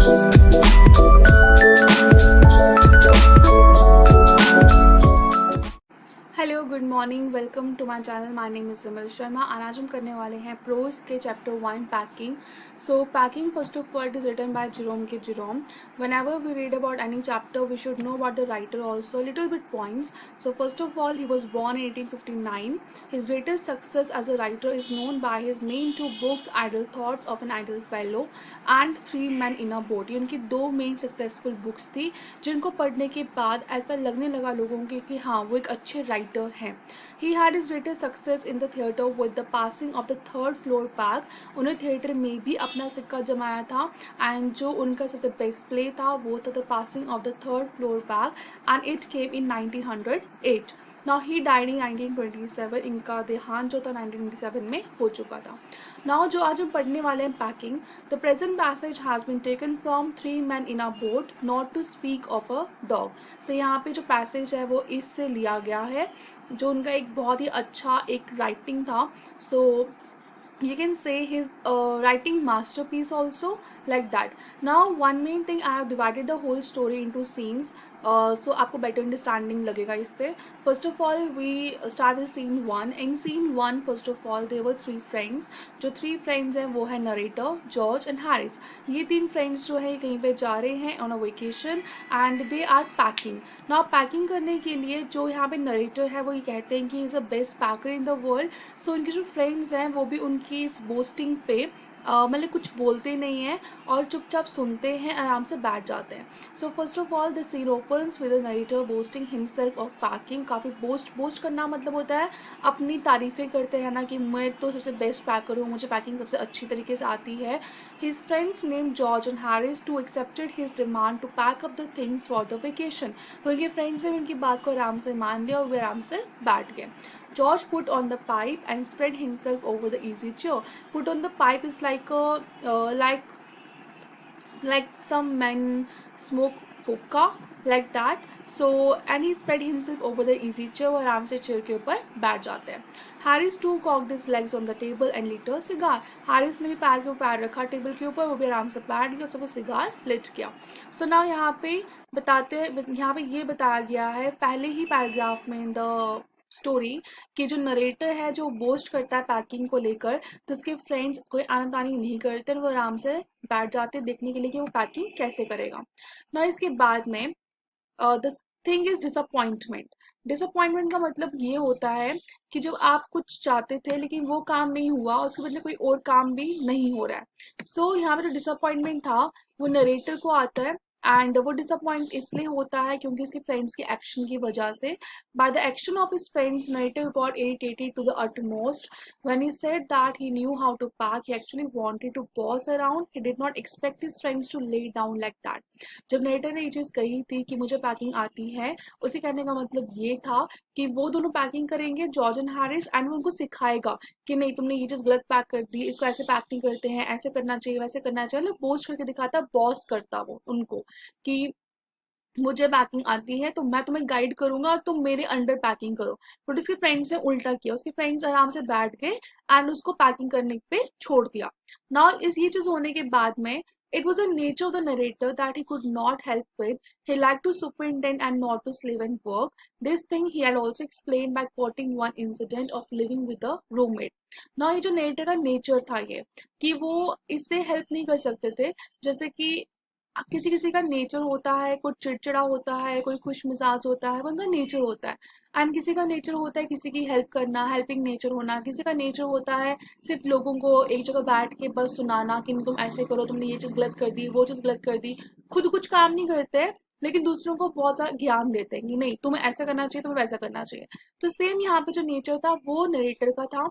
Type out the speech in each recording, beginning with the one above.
Hello, good morning, welcome to my channel. My name is Simal Sharma और आज हम करने वाले हैं प्रोज के chapter 1 packing. So packing first of all is written by Jerome K Jerome. Whenever we read about any chapter we should know about the writer also, little bit points. So first of all, he was born in 1859. His greatest success as a writer is known by his main two books, Idle Thoughts of an Idle Fellow and Three Men in a Boat। ये उनकी दो main successful books थी जिनको पढ़ने के बाद ऐसा लगने लगा लोगों के कि हाँ वो एक अच्छे राइटर हैं। He had his greatest success in the theatre with the passing of the third floor pack। उन्हें थिएटर में भी अपना सिक्का जमाया था एंड जो उनका सबसे बेस्ट प्ले था वो था the passing of the third floor pack and it came in 1908। Now he died in 1927। इनका देहांत जो था 1927 में हो चुका था। नाउ जो आज हम पढ़ने वाले हैं packing, the present passage has been taken from three man in a boat not to speak of a dog. So यहाँ पे जो पैसेज है वो इससे लिया गया है, जो उनका एक बहुत ही अच्छा एक राइटिंग था। सो you can say his writing masterpiece also, like that. Now one main thing, I have divided the whole story into scenes, so आपको better understanding लगेगा इससे। First of all we start with scene 1। in scene 1 first of all there were three friends। जो three friends हैं वो है narrator, George and Harris। ये तीन friends जो है कहीं पे जा रहे हैं on a vacation and they are packing। now packing करने के लिए जो यहाँ पे narrator है वो ये कहते हैं कि he is the best packer in the world। सो उनके जो फ्रेंड्स हैं वो भी उनकी इस बोस्टिंग पे मतलब कुछ बोलते नहीं हैं और चुपचाप सुनते हैं, आराम से बैठ जाते हैं। So first of all the scene opens with the narrator boasting himself of packing. काफ़ी बोस्ट करना मतलब होता है अपनी तारीफ़ें करते रहना कि मैं तो सबसे बेस्ट पैकर हूँ, मुझे पैकिंग सबसे अच्छी तरीके से आती है। His friends name George and Harris to accepted his demand to pack up the things for the vacation. तो उनके फ्रेंड्स ने उनकी बात को आराम से मान लिया और वे आराम से बैठ गए। George put on the pipe and spread himself over the easy chair. Put on the pipe is like like some men smoke hookah like that. So and he spread himself over the easy chair और आराम से chair के ऊपर बैठ जाते हैं। Harris too cocked his legs on the table and lit a cigar। Harris ने भी पैर के ऊपर पैर रखा टेबल के ऊपर, वो भी आराम से बैठ गया और सब सिगार लिट किया। So now यहाँ पे यहाँ पे ये बताया गया है पहले ही पैराग्राफ में द स्टोरी कि जो नरेटर है जो बोस्ट करता है पैकिंग को लेकर, तो उसके फ्रेंड्स कोई आनाकानी नहीं करते, वो आराम से बैठ जाते देखने के लिए कि वो पैकिंग कैसे करेगा। ना इसके बाद में the thing is disappointment. Disappointment का मतलब ये होता है कि जब आप कुछ चाहते थे लेकिन वो काम नहीं हुआ, उसके बदले कोई और काम भी नहीं हो रहा है। सो यहाँ पे जो डिसअपॉइंटमेंट था वो नरेटर को आता है एंड वो डिसअपॉइंट इसलिए होता है क्योंकि उसके फ्रेंड्स के एक्शन की वजह से। By the action of his friends narrator got irritated to the utmost। when he said that he knew how to pack, he actually wanted to boss around। he did not expect his friends to lay down like that। जब narrator ने ये चीज कही थी कि मुझे packing आती है, उसे कहने का मतलब ये था कि वो दोनों पैकिंग करेंगे, जॉर्ज एंड हैरिस, एंड वो उनको सिखाएगा कि नहीं तुमने ये चीज गलत पैक कर दी, इसको ऐसे पैक नहीं करते हैं, ऐसे करना चाहिए, वैसे करना चाहिए। मतलब बोस्ट करके दिखाता, बॉस करता वो उनको कि मुझे पैकिंग आती है तो मैं तुम्हें गाइड करूंगा और तुम मेरे अंडर पैकिंग करो। बट उसके फ्रेंड्स ने उल्टा किया, उसके फ्रेंड्स आराम से बैठ गए एंड उसको पैकिंग करने पे छोड़ दिया। नाउ इस ये चीज होने के बाद में it was the nature of the narrator that he could not help with। he liked to superintend and not to slave and work। this thing he had also explained by quoting one incident of living with a roommate। now ये जो narrator का nature था ये कि वो इससे help नहीं कर सकते थे, जैसे कि किसी किसी का नेचर होता है, कोई चिड़चिड़ा होता है, कोई खुश मिजाज होता है, वो उनका नेचर होता है। एंड किसी का नेचर होता है किसी की हेल्प करना, हेल्पिंग नेचर होना। किसी का नेचर होता है सिर्फ लोगों को एक जगह बैठ के बस सुनाना कि तुम ऐसे करो, तुमने ये चीज गलत कर दी, वो चीज गलत कर दी। खुद कुछ काम नहीं करते लेकिन दूसरों को बहुत सारा ज्ञान देते हैं कि नहीं तुम्हें ऐसा करना चाहिए, तुम्हें वैसा करना चाहिए। तो सेम यहाँ पे जो नेचर था वो नरेटर का था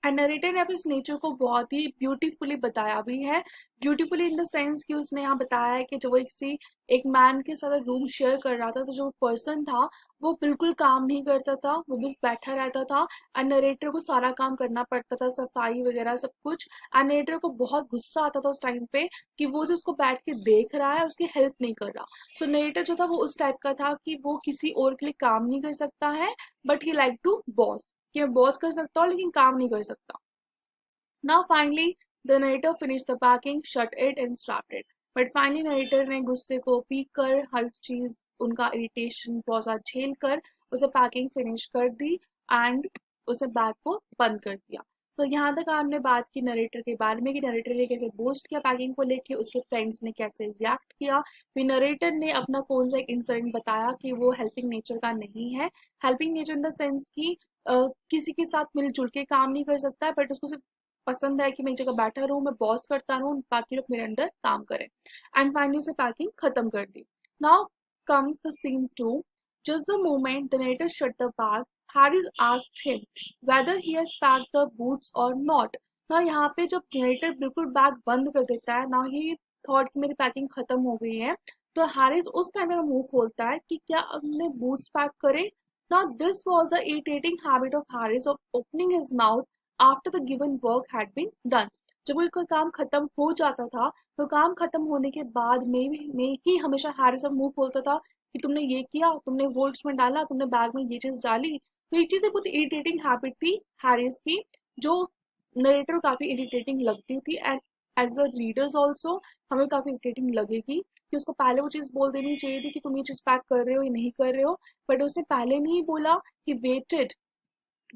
एंड नरेटर ने अपने नेचर को बहुत ही ब्यूटीफुली बताया भी है। ब्यूटीफुली इन द सेंस कि उसने यहाँ बताया है कि जब वो एक मैन के साथ रूम शेयर कर रहा था तो जो पर्सन था वो बिल्कुल काम नहीं करता था, वो बस बैठा रहता था एंड नरेटर को सारा काम करना पड़ता था, सफाई वगैरह सब कुछ। एंड नरेटर को बहुत गुस्सा आता था उस टाइम पे कि वो जो उसको बैठ के देख रहा है, उसकी हेल्प नहीं कर रहा। सो नरेटर जो था वो उस टाइप का था कि वो किसी और के लिए काम नहीं कर सकता है, but he like to boss, कि मैं बॉस कर सकता हूँ लेकिन काम नहीं कर सकता। Now finally, the narrator finished the packing, shut it and strapped it। But finally narrator ने गुस्से को पीक कर हर चीज उनका इरिटेशन बहुत ज़्यादा झेल कर उसे पैकिंग फिनिश कर दी एंड उसे बैग को बंद कर दिया। तो यहाँ तक हमने बात की नरेटर के बारे में कि नरेटर ने कैसे बोस्ट किया पैकिंग को लेके, उसके फ्रेंड्स ने कैसे रिएक्ट किया, फिर नरेटर ने अपना कौन सा एक इंसिडेंट बताया कि वो हेल्पिंग नेचर का नहीं है। Helping nature in the sense कि किसी के साथ मिलजुल के काम नहीं कर सकता है, बट उसको सिर्फ पसंद है कि मैं एक जगह बैठा रहूं, मैं बॉस करता रहूं, बाकी लोग मेरे अंडर काम करें। एंड फाइनली उसे पैकिंग खत्म कर दी। Now comes the scene 2। Just the moment the narrator shut the bag, Harris asked him whether he has packed the boots or not. ना यहाँ पे जब narrator बिल्कुल बैग बंद कर देता है, ना ही थॉट कि मेरी पैकिंग खत्म हो गई है, तो हैरिस उस टाइम में मुंह खोलता है कि क्या हमने बूट्स पैक करे। Now this was the irritating habit of Harris of opening his mouth after the given work had been done. जब कोई काम खत्म हो जाता था, तो काम खत्म होने के बाद में ही हमेशा हैरिस अब मुंह खोलता था कि तुमने ये किया, तुमने वो इसमें डाला, तुमने बैग में ये चीज डाली। तो ये चीज एक बहुत इरिटेटिंग हैबिट थी हैरिस की, जो नरेटर को काफी इरिटेटिंग लगती थी and as the readers also हमें काफी इरिटेटिंग लगेगी कि उसको पहले वो चीज बोल देनी चाहिए थी कि तुम ये चीज पैक कर रहे हो या नहीं कर रहे हो, बट उसने पहले नहीं बोला। कि वेटेड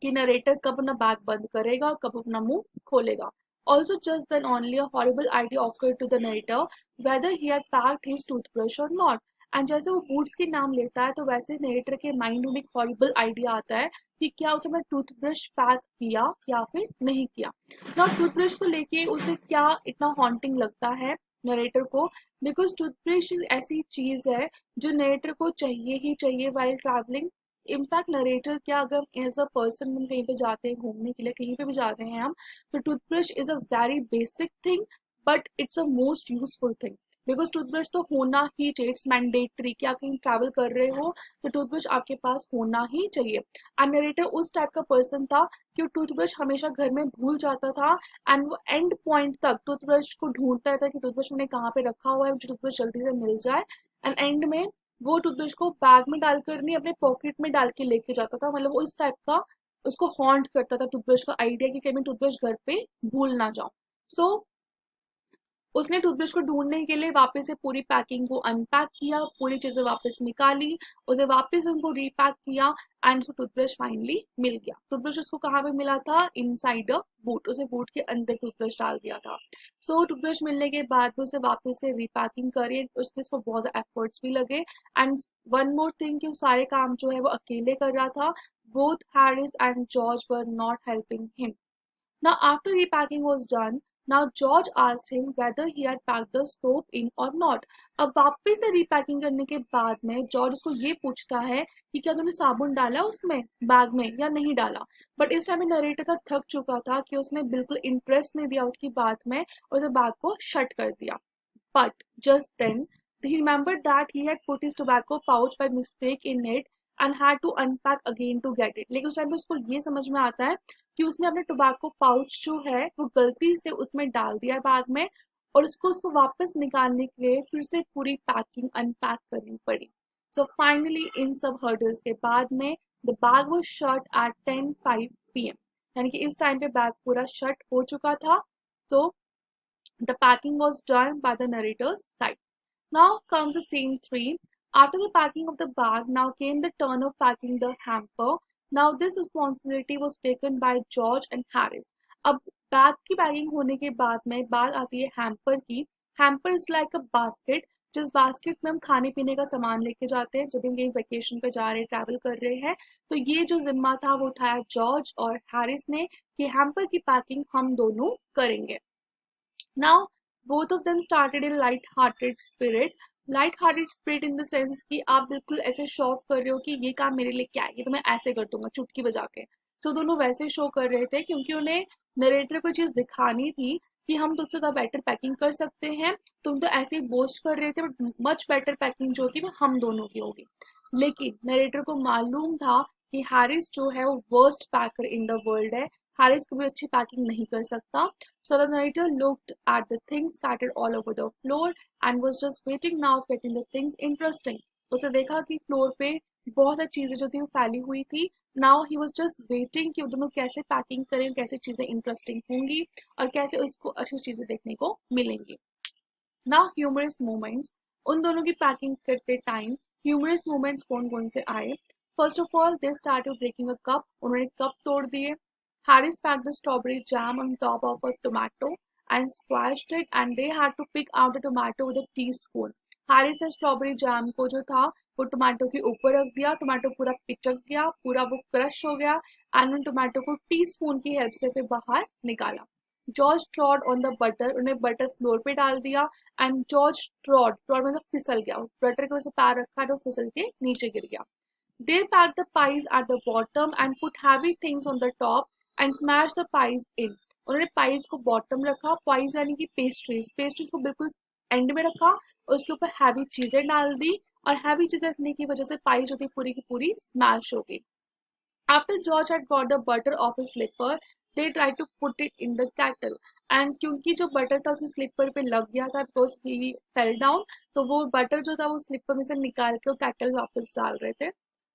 कि नरेटर कब अपना बैग बंद करेगा और कब अपना मुंह खोलेगा। Also, just then only a horrible idea occurred to the narrator whether he had packed his toothbrush or not. And जैसे वो बूट्स के नाम लेता है, तो वैसे नरेटर के माइंड में एक हॉरिबल आइडिया आता है कि क्या उसे अपना टूथब्रश पैक किया या फिर नहीं किया। ना टूथब्रश को लेके उसे क्या इतना हॉन्टिंग लगता है नरेटर को, बिकॉज टूथब्रश ऐसी चीज है जो नरेटर को चाहिए ही चाहिए वाइल ट्रैवलिंग। इनफैक्ट नरेटर क्या, अगर एज अ पर्सन हम कहीं पे जाते हैं घूमने के लिए, कहीं पे भी जा रहे हैं हम, तो toothbrush is a very basic thing, but it's a most useful thing. Because toothbrush तो होना ही चाहिए, इट्स मैंडेटरी कि आप कहीं ट्रैवल कर रहे हो तो टूथब्रश आपके पास होना ही चाहिए। एंड नरेटर उस टाइप का पर्सन था कि वो टूथब्रश हमेशा घर में भूल जाता था एंड वो एंड पॉइंट तक टूथब्रश को ढूंढता रहता कि टूथब्रश उन्हें कहाँ पे रखा हुआ है, मुझे टूथब्रश जल्दी से मिल जाए। एंड एंड में वो टूथब्रश को बैग में डालकर नहीं, अपने पॉकेट में डाल के लेके जाता था। मतलब वो इस टाइप का उसको हॉन्ट करता था टूथब्रश का आइडिया कि कहीं मैं टूथब्रश घर पे भूल ना जाऊं। सो उसने टूथब्रश को ढूंढने के लिए वापस से पूरी पैकिंग को अनपैक किया, पूरी चीजें वापस निकाली, उसे वापस उनको रीपैक किया एंड उसको टूथब्रश फाइनली मिल गया। टूथब्रश उसको कहाँ पे मिला था? इनसाइड अ बूट, उसे बूट के अंदर टूथब्रश डाल दिया था। सो टूथब्रश मिलने के बाद भी उसे वापस से रीपैकिंग करी, उसके उसको बहुत ज्यादा एफर्ट्स भी लगे। एंड वन मोर थिंग कि वो सारे काम जो है वो अकेले कर रहा था। Both Harris and George were not helping him. Now, after repacking was done, now George asked him whether he had packed the soap in or not. अब वापस से रीपैकिंग करने के बाद में जॉर्ज उसको ये पूछता है कि क्या तूने साबुन डाला उसमें बैग में या नहीं डाला। बट इस टाइम नरेटर था थक चुका था कि उसने बिल्कुल इंटरेस्ट नहीं दिया उसकी बात में, उसे बैग को शट कर दिया। But just then, he remembered that he had put his tobacco pouch by mistake in it and had to unpack again to get it. लेकिन उस टाइम पे उसको ये समझ में आता है कि उसने अपने टोबैको पाउच जो है वो गलती से उसमें डाल दिया बैग में, और उसको उसको वापस निकालने के लिए फिर से पूरी पैकिंग अनपैक करनी पड़ी। सो फाइनली इन सब हर्डल्स के बाद में the bag was shut at 10:05 PM, यानी कि इस टाइम पे बैग पूरा शट हो चुका था। सो the packing was done by the narrator's side. Now comes the scene 3. After the packing of the bag, now came the turn of packing the hamper. Now this responsibility was taken by George and Harris. अब bag की packing होने के बाद में बात आती है hamper की। Hamper is like a basket, जिस बास्केट में हम खाने पीने का सामान लेके जाते हैं जब हम कहीं वेकेशन पे जा रहे हैं, ट्रैवल कर रहे हैं। तो ये जो जिम्मा था वो उठाया जॉर्ज और हैरिस ने कि हैम्पर की पैकिंग हम दोनों करेंगे। Now, both of them started in light-hearted spirit. Light-hearted spirit in the sense कि आप बिल्कुल ऐसे शो ऑफ कर रहे हो कि ये काम मेरे लिए क्या है, ये तो मैं ऐसे कर दूंगा चुटकी बजा के। सो दोनों वैसे शो कर रहे थे क्योंकि उन्हें नरेटर को चीज दिखानी थी कि हम तुझसे तो बेटर पैकिंग कर सकते हैं। तुम तो ऐसे ही बोस्ट कर रहे थे, बट मच बेटर पैकिंग जो होगी वो हम दोनों की होगी। लेकिन नरेटर को मालूम था कि हैरिस जो है वो worst packer in the world है, हैरिस कभी अच्छी पैकिंग नहीं कर सकता। So the narrator looked at the things scattered all over the floor and was just waiting now getting the things interesting. उसे देखा कि फ्लोर पे बहुत सारी चीजें जो थी वो फैली हुई थी। Now he was just waiting कि वो दोनों कैसे पैकिंग करें, कैसे चीजें इंटरेस्टिंग होंगी और कैसे उसको अच्छी चीजें देखने को मिलेंगी। ना ह्यूमरस मोमेंट्स, उन दोनों की पैकिंग करते टाइम ह्यूमरस मोमेंट्स कौन कौन से आए? First of all they started breaking a cup, उन्होंने कप तोड़ दिए. Harris packed the strawberry jam on top of a tomato and squashed it, and they had to pick out the tomato with a teaspoon. Harris ने strawberry jam को जो था वो tomato के ऊपर रख दिया, टोमेटो पूरा पिचक गया, पूरा वो क्रश हो गया एंड उन टोमेटो को टीस्पून की हेल्प से फिर बाहर निकाला. जॉर्ज ट्रॉड ऑन द बटर, उन्हें बटर फ्लोर पे डाल दिया एंड जॉर्ज ट्रॉड ट्रॉड मतलब फिसल गया, बटर के वजह से पैर रखा तो फिसल के नीचे गिर गया. They packed the pies at the bottom and put heavy things on the top and smashed the pies in. उन्होंने पाइज को बॉटम रखा, पाइज यानी कि पेस्ट्रीज, पेस्ट्रीज को बिल्कुल एंड में रखा, उसके ऊपर हैवी चीजें डाल दी और हैवी चीजें रखने की वजह से पाइज जो थी पूरी की पूरी स्मैश हो गई. After George had got the butter off his slipper, they tried to put it in the kettle. And क्योंकि जो बटर था उसके स्लीपर पे लग गया था because he fell down, तो वो बटर जो था वो स्लीपर में से निकाल के वो केटल वापस डाल रहे थे.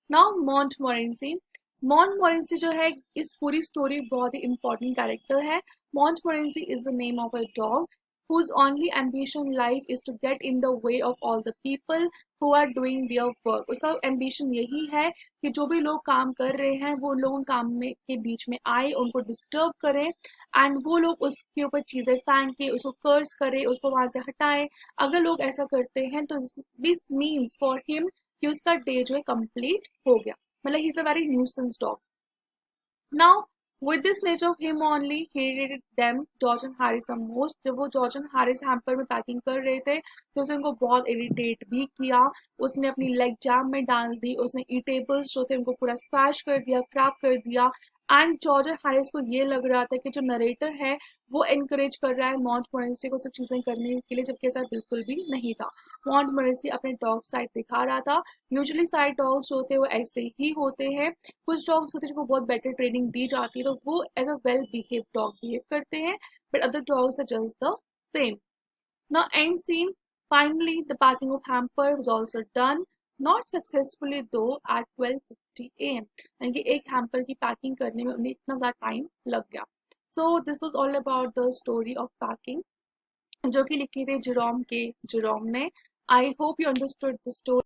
Now Montmorency. Montmorency जो है इस पूरी स्टोरी बहुत ही इंपॉर्टेंट कैरेक्टर है. Montmorency is the name of a dog whose only ambition in life is to get in the way of all the people who are doing their work. उसका ambition यही है कि जो भी लोग काम कर रहे हैं वो लोग काम में के बीच में आए, उनको डिस्टर्ब करें एंड वो लोग उसके ऊपर चीजें फेंक के उसको कर्स करें, उसको वहां से हटाएं. अगर लोग ऐसा करते हैं तो दिस मीन्स फॉर हिम कि उसका डे जो है कंप्लीट हो गया, मतलब he is a very nuisance dog. Now, with this nature of him only, he irritated them, George and Harris the most. जब वो जॉर्ज एंड हैरिस हैम्पर में पैकिंग कर रहे थे तो उसने उनको बहुत इरिटेट भी किया. उसने अपनी लेग जैम में डाल दी, उसने ईटेबल्स जो थे उनको पूरा स्क्वैश कर दिया, क्रैप कर दिया. एंड जॉर्ज एंड हैरिस को ये लग रहा था कि जो नरेटर है वो एनकरेज कर रहा है मॉन्टमोरेंसी को सब चीजें करने के लिए, जबकि ऐसा बिल्कुल भी नहीं था. मॉन्टमोरेंसी अपने डॉग साइड दिखा रहा था. यूजुअली साइड डॉग्स जो होते हैं वो ऐसे ही होते हैं. कुछ डॉग्स होते हैं जिनको बहुत बेटर ट्रेनिंग दी जाती है तो वो as a well behave dog behave करते हैं, but other dogs are just the same. Now end scene. Finally, the packing of hamper was also done, not successfully though at 12:50 a.m. यानी कि एक hamper की पैकिंग करने में उन्हें इतना ज़्यादा टाइम लग गया. So this was all about the story of packing जो कि लिखी थी जेरोम ने. I hope you understood the story.